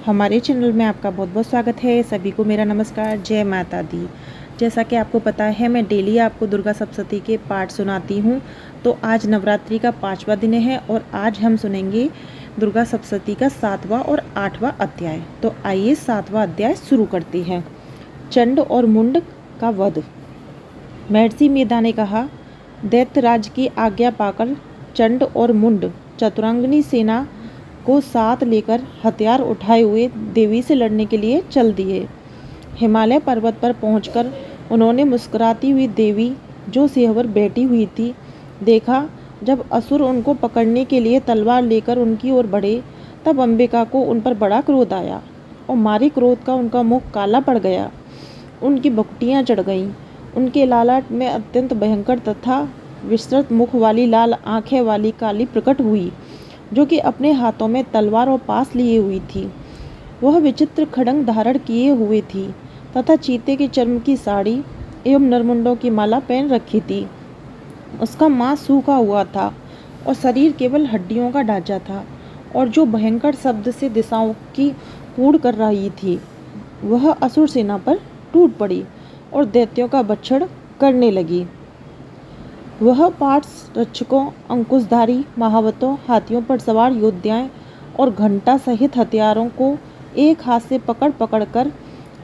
हमारे चैनल में आपका बहुत बहुत स्वागत है। सभी को मेरा नमस्कार, जय माता दी। जैसा कि आपको पता है, मैं डेली आपको दुर्गा सप्तशती के पाठ सुनाती हूँ। तो आज नवरात्रि का 5वां दिन है और आज हम सुनेंगे दुर्गा सप्तशती का 7वां और 8वां अध्याय। तो आइए 7वां अध्याय शुरू करते हैं। चंड और मुंड का वध। महर्षि मेधा ने कहा, दैत्यराज की आज्ञा पाकर चंड और मुंड चतुरंगिनी सेना को साथ लेकर हथियार उठाए हुए देवी से लड़ने के लिए चल दिए। हिमालय पर्वत पर पहुंचकर उन्होंने मुस्कुराती हुई देवी जो सिंहवर बैठी हुई थी देखा। जब असुर उनको पकड़ने के लिए तलवार लेकर उनकी ओर बढ़े तब अंबिका को उन पर बड़ा क्रोध आया और मारे क्रोध का उनका मुख काला पड़ गया। उनकी भुकटियाँ चढ़ गईं। उनके लालाट में अत्यंत भयंकर तथा विस्तृत मुख वाली लाल आंखें वाली काली प्रकट हुई, जो कि अपने हाथों में तलवार और पास लिए हुई थी। वह विचित्र खड्ग धारण किए हुए थी तथा चीते के चर्म की साड़ी एवं नरमुंडों की माला पहन रखी थी। उसका मांस सूखा हुआ था और शरीर केवल हड्डियों का ढांचा था, और जो भयंकर शब्द से दिशाओं की कूड़ कर रही थी वह असुर सेना पर टूट पड़ी और दैत्यों का भक्षण करने लगी। वह पार्श्व रक्षकों, अंकुशधारी महावतों, हाथियों पर सवार योद्धाएं और घंटा सहित हथियारों को एक हाथ से पकड़ पकड़ कर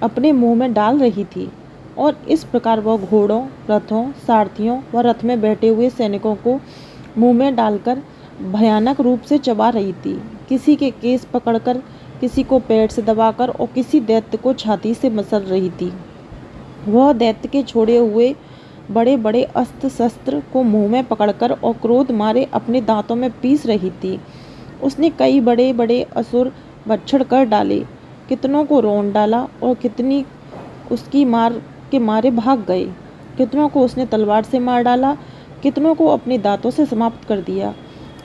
अपने मुंह में डाल रही थी, और इस प्रकार वह घोड़ों, रथों, सारथियों व रथ में बैठे हुए सैनिकों को मुंह में डालकर भयानक रूप से चबा रही थी। किसी के केस पकड़कर, किसी को पेट से दबाकर और किसी दैत्य को छाती से मसल रही थी। वह दैत्य के छोड़े हुए बड़े बड़े अस्त्र शस्त्र को मुंह में पकड़कर और क्रोध मारे अपने दांतों में पीस रही थी। उसने कई बड़े बड़े असुर भक्षण कर डाले, कितनों को रौंद डाला और कितनी उसकी मार के मारे भाग गए। कितनों को उसने तलवार से मार डाला, कितनों को अपने दांतों से समाप्त कर दिया।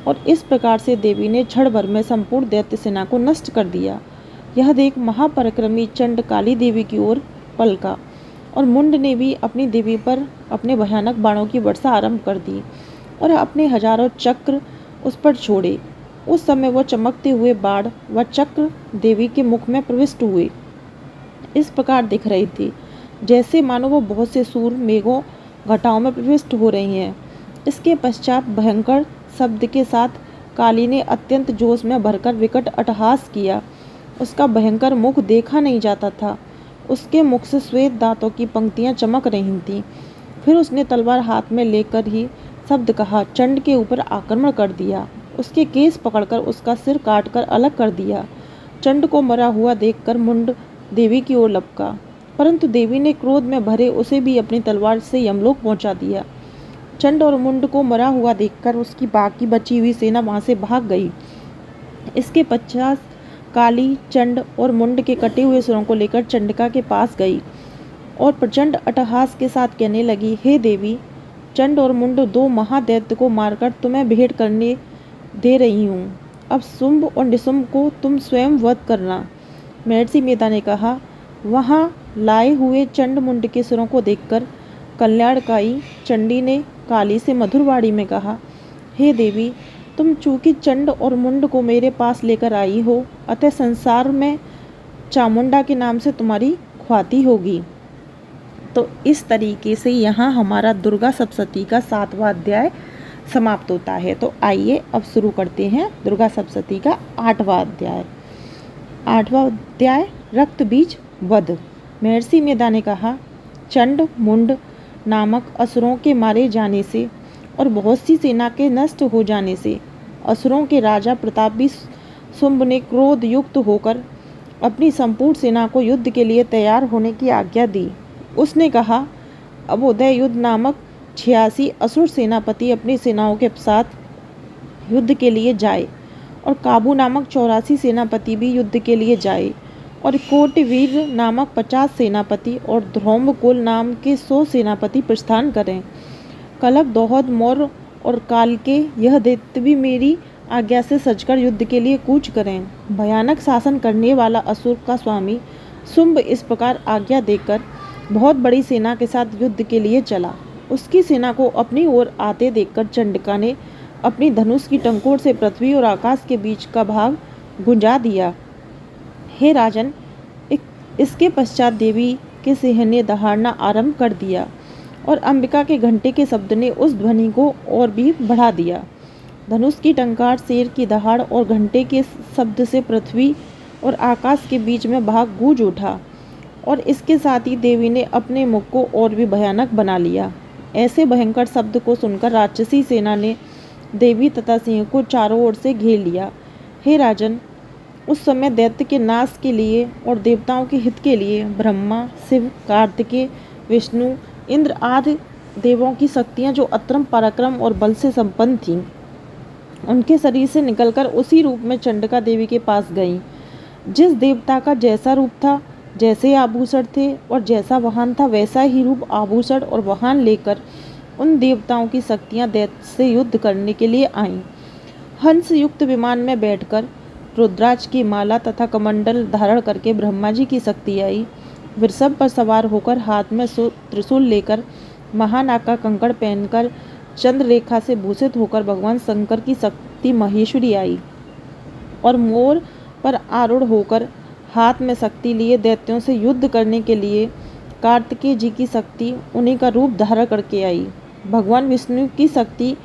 और इस प्रकार से देवी ने क्षण भर में संपूर्ण दैत्य सेना को नष्ट कर दिया। यह देख महापराक्रमी चंड काली देवी की ओर पलका और मुंड ने भी अपनी देवी पर अपने भयानक बाणों की वर्षा आरंभ कर दी और अपने हजारों चक्र उस पर छोड़े। उस समय वह चमकते हुए बाण व चक्र देवी के मुख में प्रविष्ट हुए इस प्रकार दिख रही थी जैसे मानो वो बहुत से सूर मेघों घटाओं में प्रविष्ट हो रही हैं। इसके पश्चात भयंकर शब्द के साथ काली ने अत्यंत जोश में भरकर विकट अट्टहास किया। उसका भयंकर मुख देखा नहीं जाता था। उसके मुख से श्वेत दांतों की पंक्तियां चमक रही थीं। फिर उसने तलवार हाथ में लेकर ही शब्द कहा, चंड के ऊपर आक्रमण कर दिया। उसके केस पकड़कर उसका सिर काटकर अलग कर दिया। चंड को मरा हुआ देखकर मुंड देवी की ओर लपका, परंतु देवी ने क्रोध में भरे उसे भी अपनी तलवार से यमलोक पहुंचा दिया। चंड और मुंड को मरा हुआ देखकर उसकी बाकी बची हुई सेना वहां से भाग गई। इसके पश्चात काली चंड और मुंड के कटे हुए सिरों को लेकर चंडिका के पास गई और प्रचंड अट्टहास के साथ कहने लगी, हे देवी, चंड और मुंड दो महादैत्य को मारकर तुम्हें भेंट करने दे रही हूँ। अब शुंभ और निशुंभ को तुम स्वयं वध करना। महर्षि मेधा ने कहा, वहाँ लाए हुए चंड मुंड के सिरों को देखकर कल्याणकाई चंडी ने काली से मधुरवाणी में कहा, हे देवी, तुम चूंकि चंड और मुंड को मेरे पास लेकर आई हो, अतः संसार में चामुंडा के नाम से तुम्हारी ख्याति होगी। तो इस तरीके से यहाँ हमारा दुर्गा सप्तशती का 7वां अध्याय समाप्त होता है। तो आइए अब शुरू करते हैं दुर्गा सप्तशती का 8वां अध्याय। 8वां अध्याय रक्त बीज वध। महर्षि मेधा ने कहा, चंड मुंड नामक असुरों के मारे जाने से और बहुत सी सेना के नष्ट हो जाने से असुरों के राजा प्रतापी शुंभ ने क्रोध युक्त होकर अपनी संपूर्ण सेना को युद्ध के लिए तैयार होने की आज्ञा दी। उसने कहा, अब उदय युद्ध नामक 86 असुर सेनापति अपनी सेनाओं के साथ युद्ध के लिए जाए, और काबू नामक 84 सेनापति भी युद्ध के लिए जाए, और कोटिवीर नामक 50 सेनापति और ध्रुवकुल नाम के 100 सेनापति प्रस्थान करें। कलक, दोहद, मौर्य और काल के यह दैत्य भी मेरी आज्ञा से सजकर युद्ध के लिए कूच करें। भयानक शासन करने वाला असुर का स्वामी शुंभ इस प्रकार आज्ञा देकर बहुत बड़ी सेना के साथ युद्ध के लिए चला। उसकी सेना को अपनी ओर आते देखकर चंडिका ने अपनी धनुष की टंकोर से पृथ्वी और आकाश के बीच का भाग गुंजा दिया। हे राजन, इसके पश्चात देवी के सिंह ने दहाड़ना आरंभ कर दिया और अंबिका के घंटे के शब्द ने उस ध्वनि को और भी बढ़ा दिया। धनुष की टंकार, शेर की दहाड़ और घंटे के शब्द से पृथ्वी और आकाश के बीच में भाग गूंज उठा और इसके साथ ही देवी ने अपने मुख को और भी भयानक बना लिया। ऐसे भयंकर शब्द को सुनकर राक्षसी सेना ने देवी तथा सिंह को चारों ओर से घेर लिया। हे राजन, उस समय दैत्य के नाश के लिए और देवताओं के हित के लिए ब्रह्मा, शिव, कार्तिकेय, विष्णु, इंद्र आदि देवों की शक्तियां जो अतरम पराक्रम और बल से संपन्न थीं, उनके शरीर से निकलकर उसी रूप में चंडिका देवी के पास गईं। जिस देवता का जैसा रूप था, जैसे आभूषण थे और जैसा वाहन था, वैसा ही रूप, आभूषण और वाहन लेकर उन देवताओं की शक्तियां दैत्य से युद्ध करने के लिए आईं। हंस युक्त विमान में बैठकर रुद्राक्ष की माला तथा कमंडल धारण करके ब्रह्मा जी की शक्ति आई। वृषभ पर सवार होकर हाथ में त्रिशूल लेकर महानाग का कंकड़ पहनकर चंद्ररेखा से भूषित होकर भगवान शंकर की शक्ति महेश्वरी आई और मोर पर आरूढ़ होकर हाथ में शक्ति लिए दैत्यों से युद्ध करने के लिए कार्तिकेय जी की शक्ति उन्हीं का रूप धारण करके आई। भगवान विष्णु की शक्ति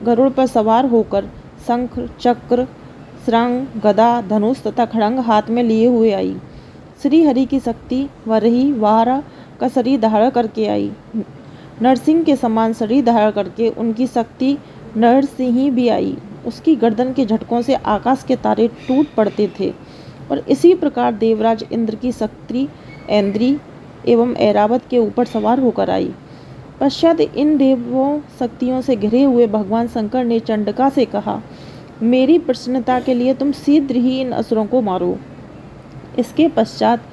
गरुड़ पर सवार होकर शंख, चक्र, श्रंग, गदा, धनुष तथा खड़ंग हाथ में लिए हुए आई। श्री हरि की शक्ति वरही वारा का शरीर धारण करके आई। नरसिंह के समान शरीर धारण करके उनकी शक्ति नरसिंही भी आई। उसकी गर्दन के झटकों से आकाश के तारे टूट पड़ते थे और इसी प्रकार देवराज इंद्र की शक्ति ऐन्द्री एवं ऐरावत के ऊपर सवार होकर आई। पश्चात इन देवों शक्तियों से घिरे हुए भगवान शंकर ने चंडिका से कहा, मेरी प्रसन्नता के लिए तुम शीघ्र ही इन असुरों को मारो। इसके पश्चात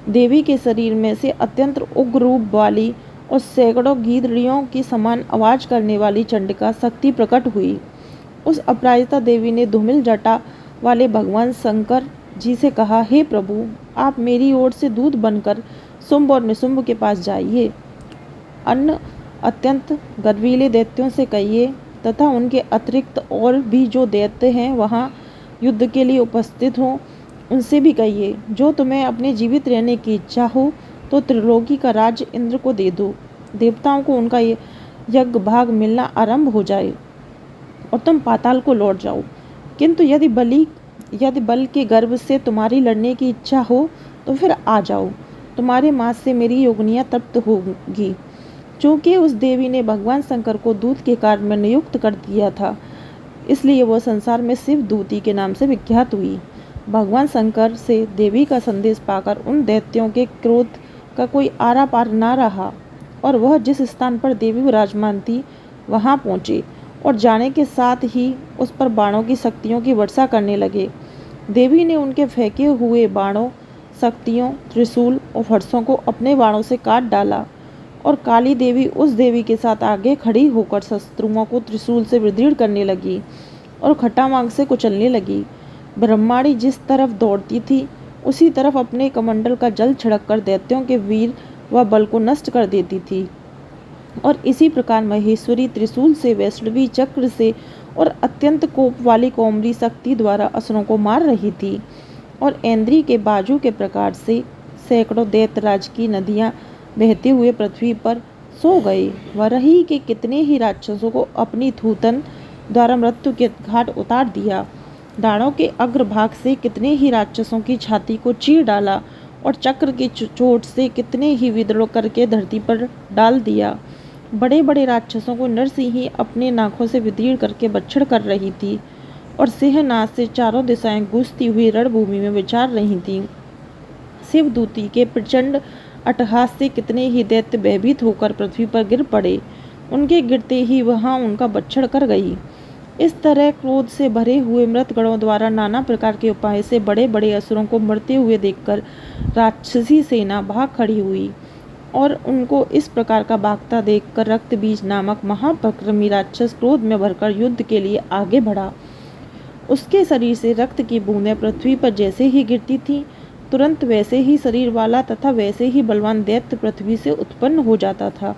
देवी के शरीर में से अत्यंत उग्र रूप वाली और सैकड़ों गीदड़ियों की समान आवाज करने वाली चंडिका शक्ति प्रकट हुई। उस अपराजिता देवी ने धूमिल जटा वाले भगवान शंकर जी से कहा, हे प्रभु, आप मेरी ओर से दूत बनकर शुंभ और निशुंभ के पास जाइए। अन्य अत्यंत गर्वीले दैत्यों से कहिए तथा उनके अतिरिक्त और भी जो दैत्य हैं वहाँ युद्ध के लिए उपस्थित हों, उनसे भी कहिए, जो तुम्हें अपने जीवित रहने की इच्छा हो तो त्रिलोकी का राज्य इंद्र को दे दो। देवताओं को उनका यज्ञ भाग मिलना आरंभ हो जाए और तुम पाताल को लौट जाओ। किंतु यदि बल के गर्भ से तुम्हारी लड़ने की इच्छा हो तो फिर आ जाओ, तुम्हारे मांस से मेरी योगनियाँ तृप्त होगी। चूँकि उस देवी ने भगवान शंकर को दूत के कार्य में नियुक्त कर दिया था, इसलिए वह संसार में शिव दूती के नाम से विख्यात हुई। भगवान शंकर से देवी का संदेश पाकर उन दैत्यों के क्रोध का कोई आरा पार ना रहा और वह जिस स्थान पर देवी विराजमान थी वहाँ पहुँचे और जाने के साथ ही उस पर बाणों की शक्तियों की वर्षा करने लगे। देवी ने उनके फेंके हुए बाणों, शक्तियों, त्रिशूल और फरसों को अपने बाणों से काट डाला और काली देवी उस देवी के साथ आगे खड़ी होकर शत्रुओं को त्रिशूल से विदीर्ण करने लगी और खटामांग से कुचलने लगी। ब्रह्माणी जिस तरफ दौड़ती थी उसी तरफ अपने कमंडल का जल छिड़ककर दैत्यों के वीर व बल को नष्ट कर देती थी और इसी प्रकार महेश्वरी त्रिशूल से, वैष्णवी चक्र से और अत्यंत कोप वाली कौमरी शक्ति द्वारा असुरों को मार रही थी और ऐन्द्री के बाजू के प्रकार से सैकड़ों दैत्यराज की नदियाँ बहते हुए पृथ्वी पर सो गए। वरही के कितने ही राक्षसों को अपनी थूथन द्वारा मृत्यु के घाट उतार दिया। दानों के अग्रभाग से कितने ही राक्षसों की छाती को चीर डाला और चक्र की चोट से कितने ही विद्रोह करके धरती पर डाल दिया। बड़े बड़े राक्षसों को नरसिंही अपने नाकों से विदीर्ण करके बच्छड़ कर रही थी और सिंहनाद से चारों दिशाएं गूंजती हुई रणभूमि में विचार रही थीं। शिवदूती के प्रचंड अट्टहास से कितने ही दैत्य भयभीत होकर पृथ्वी पर गिर पड़े। उनके गिरते ही वहां उनका बच्छड़ कर गई। इस तरह क्रोध से भरे हुए मृतगणों द्वारा नाना प्रकार के उपाय से बड़े बड़े असुरों को मरते हुए देखकर राक्षसी सेना भाग खड़ी हुई और उनको इस प्रकार का भागता देखकर रक्तबीज नामक महापराक्रमी राक्षस क्रोध में भरकर युद्ध के लिए आगे बढ़ा। उसके शरीर से रक्त की बूंदें पृथ्वी पर जैसे ही गिरती थीं, तुरंत वैसे ही शरीर वाला तथा वैसे ही बलवान दैत्य पृथ्वी से उत्पन्न हो जाता था।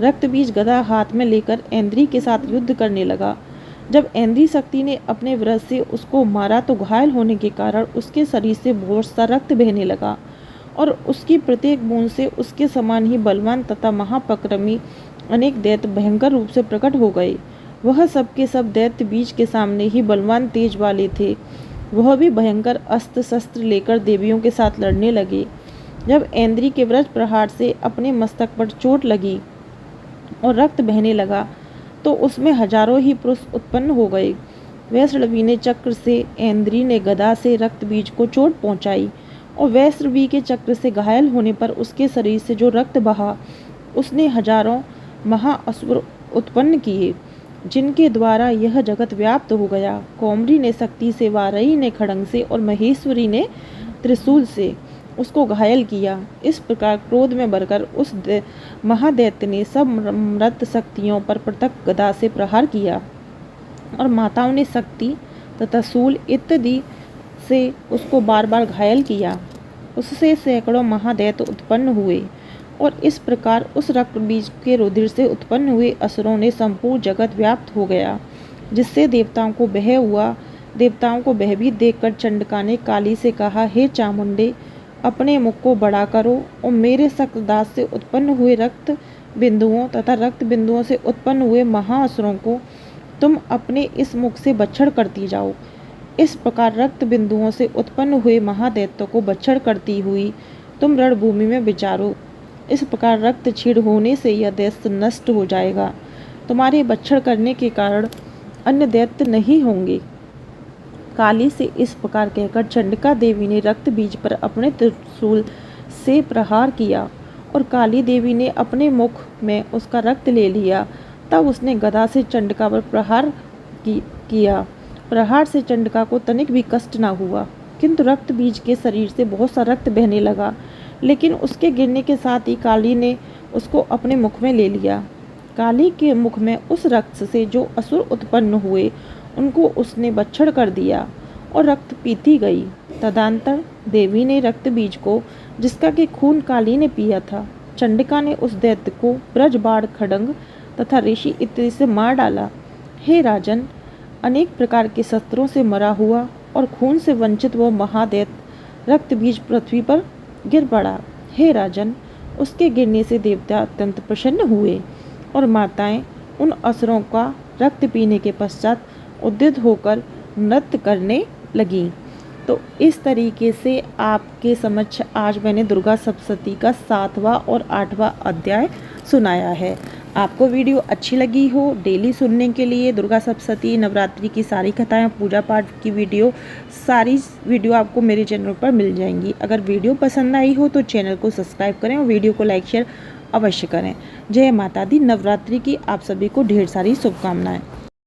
रक्तबीज गदा हाथ में लेकर ऐन्द्री के साथ युद्ध करने लगा। जब ऐन्द्री शक्ति ने अपने व्रत से उसको मारा तो घायल होने के कारण उसके शरीर से बहुत सा रक्त बहने लगा और उसकी प्रत्येक बूंद से उसके समान ही बलवान तथा महापक्रमी अनेक दैत्य भयंकर रूप से प्रकट हो गए। वह सब के सब दैत्य बीज के सामने ही बलवान तेज वाले थे। वह भी भयंकर अस्त्र शस्त्र लेकर देवियों के साथ लड़ने लगे। जब ऐन्द्री के वज्र प्रहार से अपने मस्तक पर चोट लगी और रक्त बहने लगा तो उसमें हजारों ही पुरुष उत्पन्न हो गए। वैष्णवी ने चक्र से, ऐन्द्री ने गदा से रक्त बीज को चोट पहुंचाई और वैष्णवी के चक्र से घायल होने पर उसके शरीर से जो रक्त बहा उसने हजारों महाअसुर उत्पन्न किए, जिनके द्वारा यह जगत व्याप्त हो गया। कौमरी ने शक्ति से, वारई ने खड़ंग से और महेश्वरी ने त्रिशूल से उसको घायल किया। इस प्रकार क्रोध में भरकर उस महादैत्य ने सब मृत शक्तियों पर पृथक गदा से प्रहार किया और माताओं ने शक्ति तथा शूल इत्यादि से उसको बार बार घायल किया। उससे सैकड़ों महादैत्य उत्पन्न हुए और इस प्रकार उस रक्त बीज के रुधिर से उत्पन्न हुए असुरों ने संपूर्ण जगत व्याप्त हो गया, जिससे देवताओं को भय हुआ। देवताओं को भयभीत देखकर चंडिका ने काली से कहा, हे चामुंडे, अपने मुख को बड़ा करो और मेरे सख्त दांत से उत्पन्न हुए रक्त बिंदुओं तथा रक्त बिंदुओं से उत्पन्न हुए महाअसुरों को तुम अपने इस मुख से बच्छड़ करती जाओ। इस प्रकार रक्त बिंदुओं से उत्पन्न हुए महादैत्यों को बच्छड़ करती हुई तुम रणभूमि में विचारो। इस प्रकार रक्त छीड़ होने से यह दैत्य नष्ट हो जाएगा। तुम्हारे बच्छड़ करने के कारण अन्य दैत्य नहीं होंगे। काली से इस प्रकार कहकर चंडिका देवी ने रक्त बीज पर अपने त्रिशूल से प्रहार किया और काली देवी ने अपने मुख में उसका रक्त ले लिया। तब उसने गदा से चंडिका पर प्रहार किया। प्रहार से चंडिका को तनिक भी कष्ट न हुआ, किंतु रक्त बीज के शरीर से बहुत सा रक्त बहने लगा। लेकिन उसके गिरने के साथ ही काली ने उसको अपने मुख में ले लिया। काली के मुख में उस रक्त से जो असुर उत्पन्न हुए उनको उसने बच्छड़ कर दिया और रक्त पीती गई। तदंतर देवी ने रक्त बीज को, जिसका कि खून काली ने पिया था, चंडिका ने उस दैत्य को ब्रज, बाण, खड़ंग तथा ऋषि इत्यादि से मार डाला। हे राजन, अनेक प्रकार के शस्त्रों से मरा हुआ और खून से वंचित वह महादैत्य रक्त बीज पृथ्वी पर गिर पड़ा। हे राजन, उसके गिरने से देवता अत्यंत प्रसन्न हुए और माताएं उन असुरों का रक्त पीने के पश्चात उद्यत होकर नृत्य करने लगीं। तो इस तरीके से आपके समक्ष आज मैंने दुर्गा सप्तशती का 7वां और 8वां अध्याय सुनाया है। आपको वीडियो अच्छी लगी हो, डेली सुनने के लिए दुर्गा सप्तशती नवरात्रि की सारी कथाएं, पूजा पाठ की सारी वीडियो आपको मेरे चैनल पर मिल जाएंगी। अगर वीडियो पसंद आई हो तो चैनल को सब्सक्राइब करें और वीडियो को लाइक शेयर अवश्य करें। जय माता दी। नवरात्रि की आप सभी को ढेर सारी शुभकामनाएं।